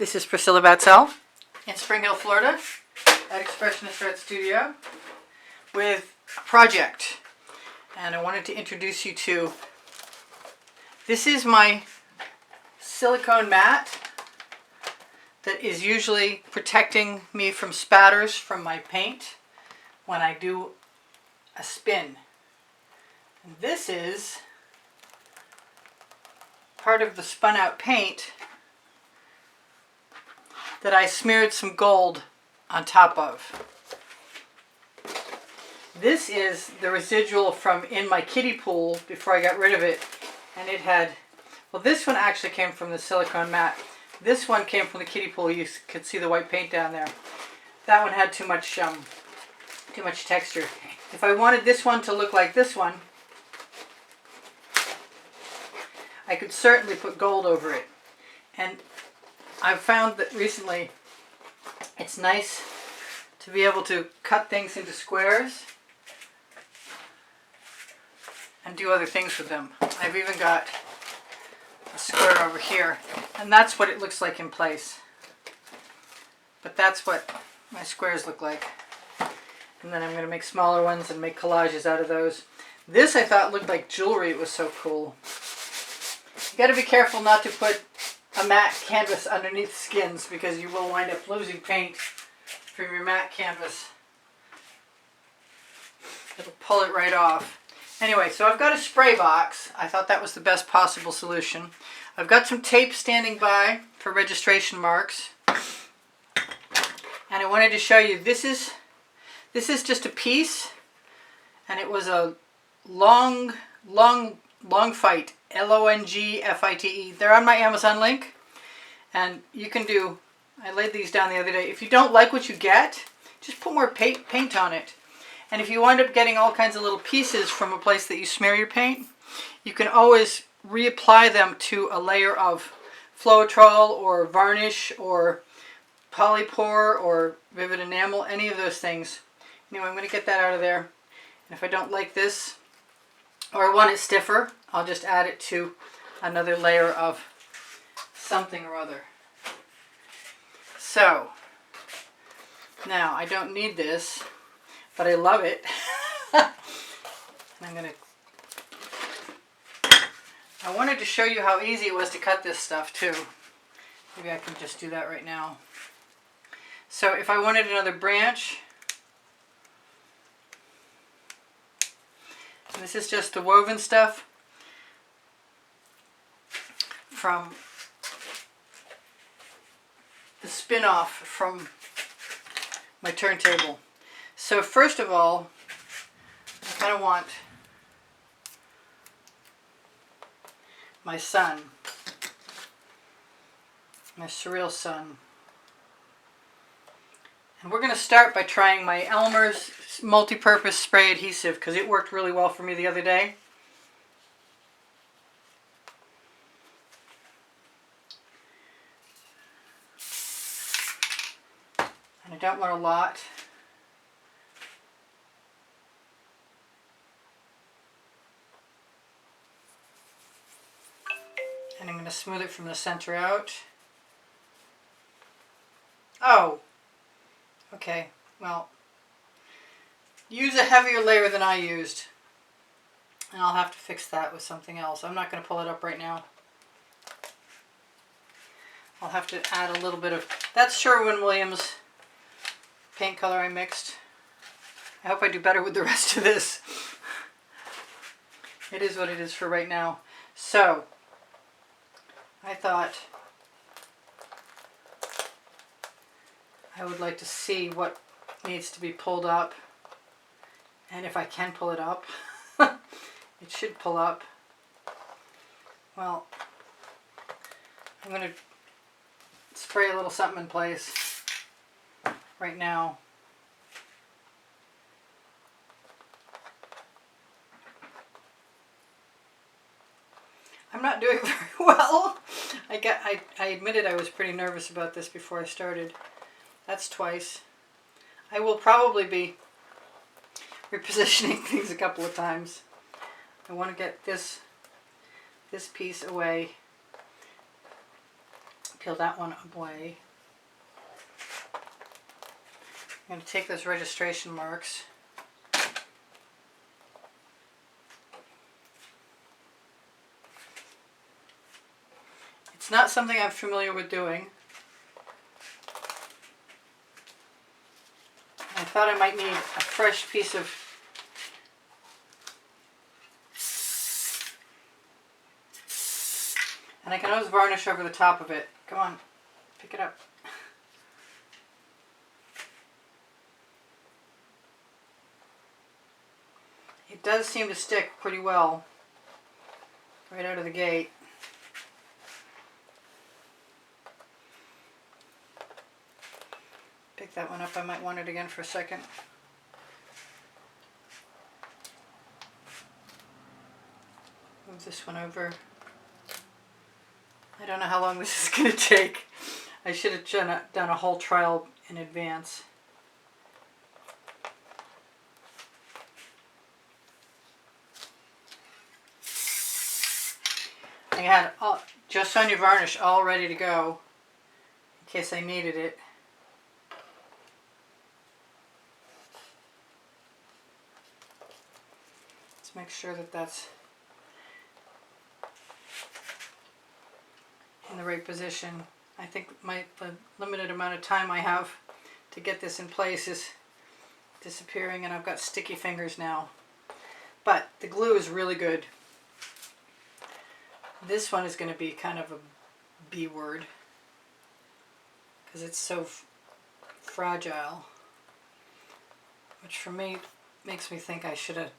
This is Priscilla Batzell in Spring Hill, Florida at Expressionist Art Studio with a project. And I wanted to introduce you to, this is my silicone mat that is usually protecting me from spatters from my paint when I do a spin. And this is part of the spun out paint that I smeared some gold on top of. This is the residual from in my kiddie pool before I got rid of it, and it had, well, this one actually came from the silicone mat. This one came from the kiddie pool. You could see the white paint down there. That one had too much texture. If I wanted this one to look like this one, I could certainly put gold over it. And I've found that recently it's nice to be able to cut things into squares and do other things with them. I've even got a square over here, and that's what it looks like in place. But that's what my squares look like. And then I'm going to make smaller ones and make collages out of those. This I thought looked like jewelry. It was so cool. You got to be careful not to put a matte canvas underneath skins because you will wind up losing paint from your matte canvas. It'll pull it right off. Anyway, so I've got a spray box. I thought that was the best possible solution. I've got some tape standing by for registration marks. And I wanted to show you, this is just a piece, and it was a long fight. L-O-N-G-F-I-T-E. They're on my Amazon link, and you can do, I laid these down the other day. If you don't like what you get, just put more paint on it. And if you wind up getting all kinds of little pieces from a place that you smear your paint, you can always reapply them to a layer of Floetrol or varnish or polypore or vivid enamel, any of those things. Anyway, I'm going to get that out of there. And if I don't like this, or I want it stiffer, I'll just add it to another layer of something or other. So, now I don't need this, but I love it. And I wanted to show you how easy it was to cut this stuff too. Maybe I can just do that right now. So if I wanted another branch, and this is just the woven stuff from the spin-off from my turntable. So first of all, I kind of want my sun, my surreal sun. And we're going to start by trying my Elmer's multi-purpose spray adhesive because it worked really well for me the other day. And I don't want a lot. And I'm going to smooth it from the center out. Oh! Okay, well, use a heavier layer than I used. And I'll have to fix that with something else. I'm not going to pull it up right now. I'll have to add a little bit of, that's Sherwin-Williams paint color I mixed. I hope I do better with the rest of this. It is what it is for right now. So, I thought I would like to see what needs to be pulled up, and if I can pull it up. It should pull up. Well, I'm going to spray a little something in place right now. I'm not doing very well. I admitted I was pretty nervous about this before I started. That's twice. I will probably be repositioning things a couple of times. I want to get this piece away Peel that one away. I'm going to take those registration marks. It's not something I'm familiar with doing. I thought I might need a fresh piece of and I can always varnish over the top of it. Come on, pick it up. It does seem to stick pretty well right out of the gate. Pick that one up. I might want it again for a second. Move this one over. I don't know how long this is going to take. I should have done a whole trial in advance. I had Just Sonia varnish all ready to go in case I needed it. Let's make sure that that's in the right position. I think the limited amount of time I have to get this in place is disappearing, and I've got sticky fingers now. But the glue is really good. This one is going to be kind of a B word because it's so fragile, which for me makes me think I should have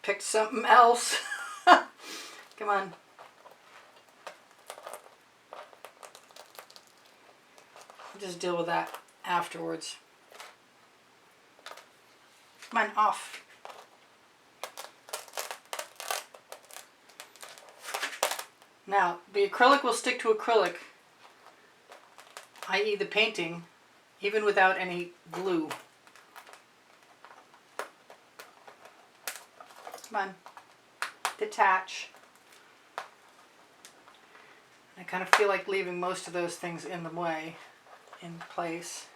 picked something else. Come on. I'll just deal with that afterwards. Come on, off. Now, the acrylic will stick to acrylic, i.e. the painting, even without any glue. Come on, detach. I kind of feel like leaving most of those things in the way, in place.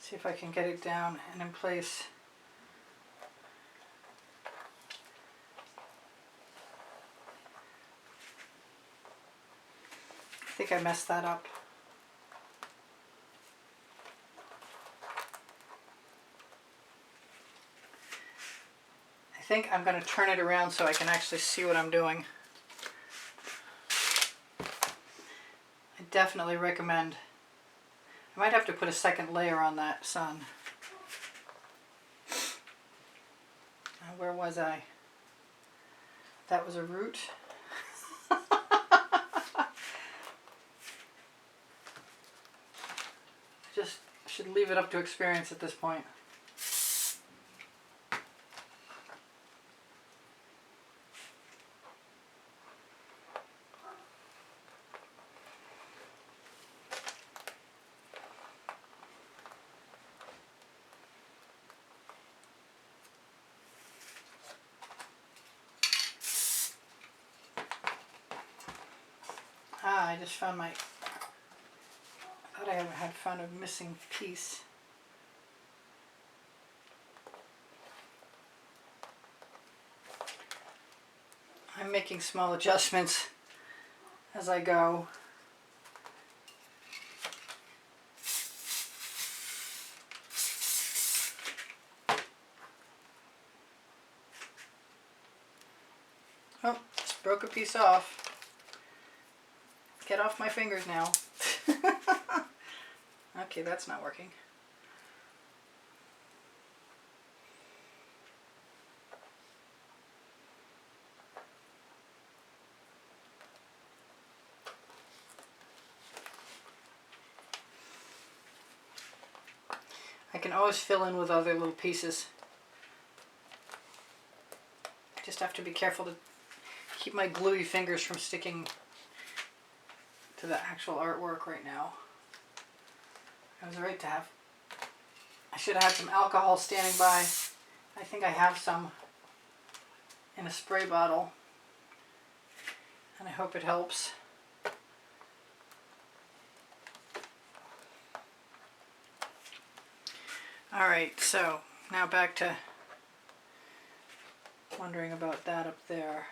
See if I can get it down and in place. I think I messed that up. I think I'm going to turn it around so I can actually see what I'm doing. I definitely recommend. I might have to put a second layer on that sun. Where was I? That was a root. Just should leave it up to experience at this point. I just found I thought I had found a missing piece. I'm making small adjustments as I go. Oh, just broke a piece off. Get off my fingers now. Okay, that's not working. I can always fill in with other little pieces just have to be careful to keep my gluey fingers from sticking to the actual artwork right now. I was right to have, I should have had some alcohol standing by. I think I have some in a spray bottle, and I hope it helps. Alright, so now back to wondering about that up there.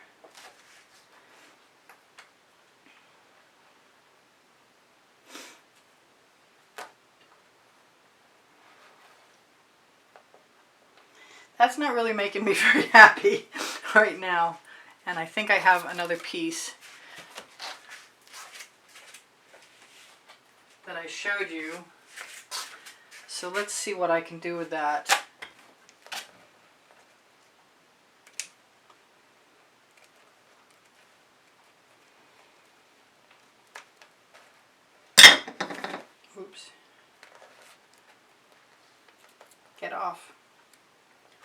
That's not really making me very happy right now. And I think I have another piece that I showed you. So let's see what I can do with that. Oops. Get off.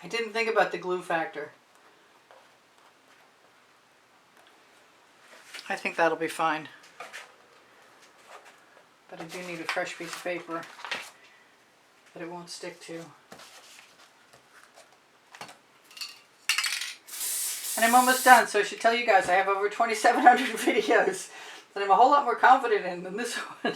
I didn't think about the glue factor. I think that'll be fine. But I do need a fresh piece of paper that it won't stick to. And I'm almost done, so I should tell you guys I have over 2,700 videos that I'm a whole lot more confident in than this one.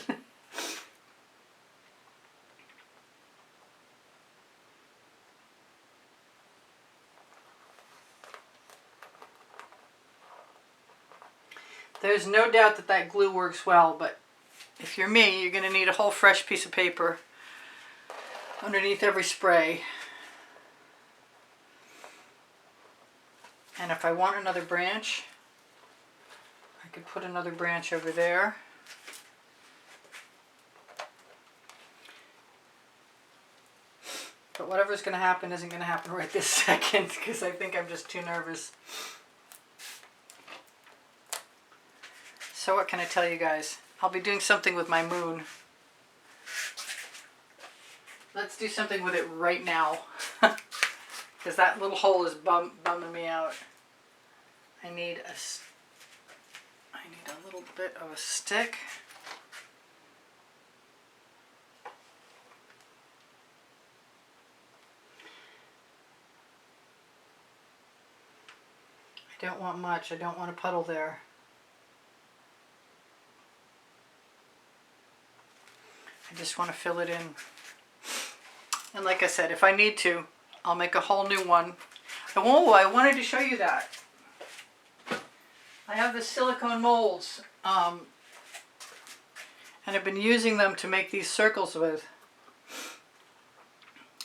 There's no doubt that that glue works well, but if you're me, you're going to need a whole fresh piece of paper underneath every spray. And if I want another branch, I could put another branch over there. But whatever's going to happen isn't going to happen right this second, because I think I'm just too nervous. So what can I tell you guys? I'll be doing something with my moon. Let's do something with it right now. Because that little hole is bumming me out. I need a little bit of a stick. I don't want much. I don't want a puddle there. I just want to fill it in. And like I said, if I need to, I'll make a whole new one. Oh, I wanted to show you that. I have the silicone molds. And I've been using them to make these circles with.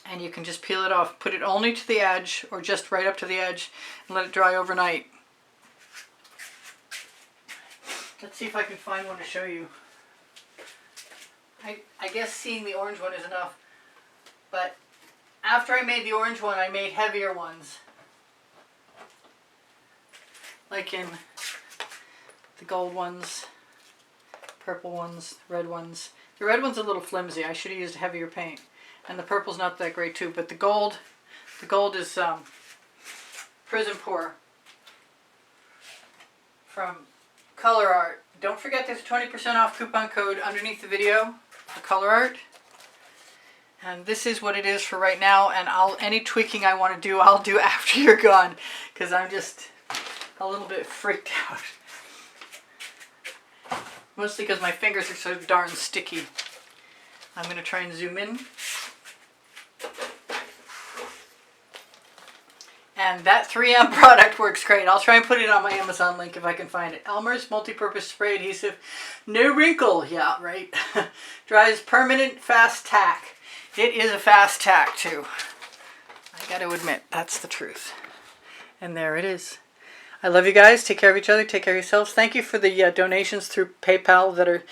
And you can just peel it off. Put it only to the edge, or just right up to the edge, and let it dry overnight. Let's see if I can find one to show you. I guess seeing the orange one is enough, but after I made the orange one, I made heavier ones. Like in the gold ones, purple ones, red ones. The red one's a little flimsy. I should have used heavier paint. And the purple's not that great too, but the gold is Prizm Pour from Color Art. Don't forget there's a 20% off coupon code underneath the video for Color Art. And this is what it is for right now, and any tweaking I want to do, I'll do after you're gone, because I'm just a little bit freaked out. Mostly because my fingers are so darn sticky. I'm going to try and zoom in. And that 3M product works great. I'll try and put it on my Amazon link if I can find it. Elmer's Multi-Purpose Spray Adhesive. No wrinkle. Yeah, right. Dries permanent fast tack. It is a fast tack too. I got to admit, that's the truth. And there it is. I love you guys. Take care of each other. Take care of yourselves. Thank you for the donations through PayPal that are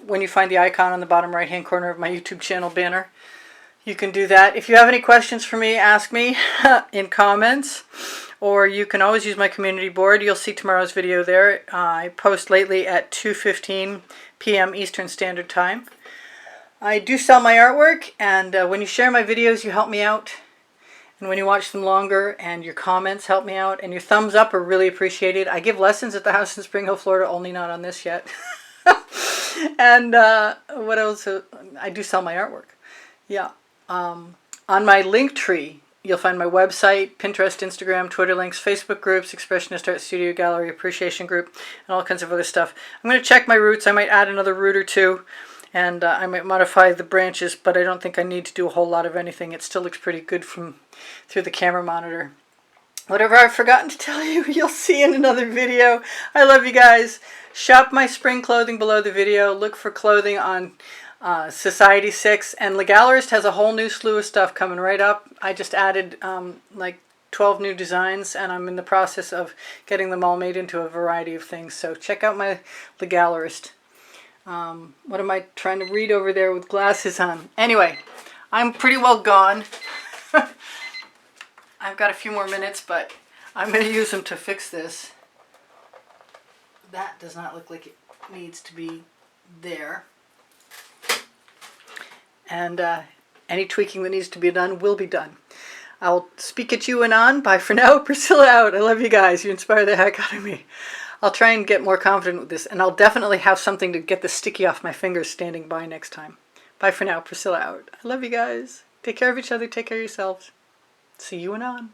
when you find the icon on the bottom right hand corner of my YouTube channel banner. You can do that. If you have any questions for me, ask me in comments, or you can always use my community board. You'll see tomorrow's video there. I post lately at 2:15 p.m. Eastern Standard Time. I do sell my artwork, and when you share my videos, you help me out. and when you watch them longer, and your comments help me out, and your thumbs up are really appreciated. I give lessons at the house in Spring Hill, Florida, only not on this yet. And what else? I do sell my artwork. Yeah. On my link tree, you'll find my website, Pinterest, Instagram, Twitter links, Facebook groups, Expressionist Art Studio Gallery, Appreciation Group, and all kinds of other stuff. I'm going to check my roots. I might add another root or two, and I might modify the branches, but I don't think I need to do a whole lot of anything. It still looks pretty good from through the camera monitor. Whatever I've forgotten to tell you, you'll see in another video. I love you guys. Shop my spring clothing below the video. Look for clothing on Society 6, and the Gallerist has a whole new slew of stuff coming right up. I just added like 12 new designs, and I'm in the process of getting them all made into a variety of things. So check out the Gallerist. What am I trying to read over there with glasses on? Anyway, I'm pretty well gone. I've got a few more minutes, but I'm going to use them to fix this. That does not look like it needs to be there. And any tweaking that needs to be done will be done. I'll speak at you and on. Bye for now. Priscilla out. I love you guys. You inspire the heck out of me. I'll try and get more confident with this, and I'll definitely have something to get the sticky off my fingers standing by next time. Bye for now. Priscilla out. I love you guys. Take care of each other. Take care of yourselves. See you and on.